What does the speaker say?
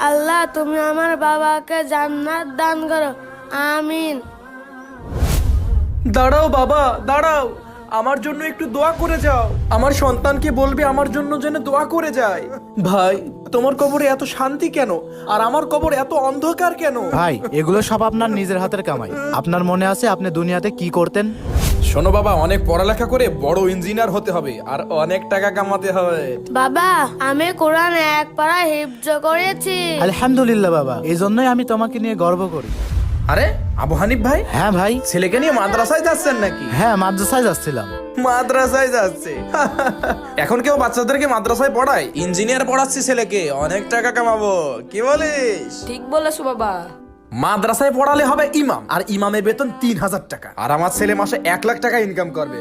আল্লাহ তুমি আমার বাবাকে জান্নাত দান করো, আমিন। দাঁড়াও বাবা, দাঁড়াও, আমার জন্য একটু দোয়া করে যাও। আমার সন্তানকে বলবে আমার জন্য যেন দোয়া করে যায়। ভাই, তোমার কবরে এত শান্তি কেন, আর আমার কবর এত অন্ধকার কেন? ভাই, এগুলো সব আপনার নিজের হাতের কামাই। আপনার মনে আছে আপনি দুনিয়াতে কি করতেন? শোনো বাবা, অনেক পড়ালেখা করে বড় ইঞ্জিনিয়ার হতে হবে আর অনেক টাকা কামাতে হবে। বাবা, আমি কোরআন এক পারা হিফজ করেছি। আলহামদুলিল্লাহ বাবা, এই জন্যই আমি তোমাকে নিয়ে গর্ব করি। আরে আবু হানিফ ভাই, হ্যাঁ ভাই। ছেলেকে নিয়ে মাদ্রাসায় যাচ্ছেন নাকি? হ্যাঁ, মাদ্রাসায় যাচ্ছিলাম। মাদ্রাসায় যাচ্ছে? এখন কেউ বাচ্চাদেরকে মাদ্রাসায় পড়ায়? ইঞ্জিনিয়ার পড়াচ্ছি ছেলেকে, অনেক টাকা কামাবো। কি বলিস? ঠিক বলেছো বাবা। মাদ্রাসায় পড়ালে হবে ইমাম, আর ইমামের বেতন 3000 টাকা, আর আমার ছেলে মাসে 1 লাখ টাকা ইনকাম করবে।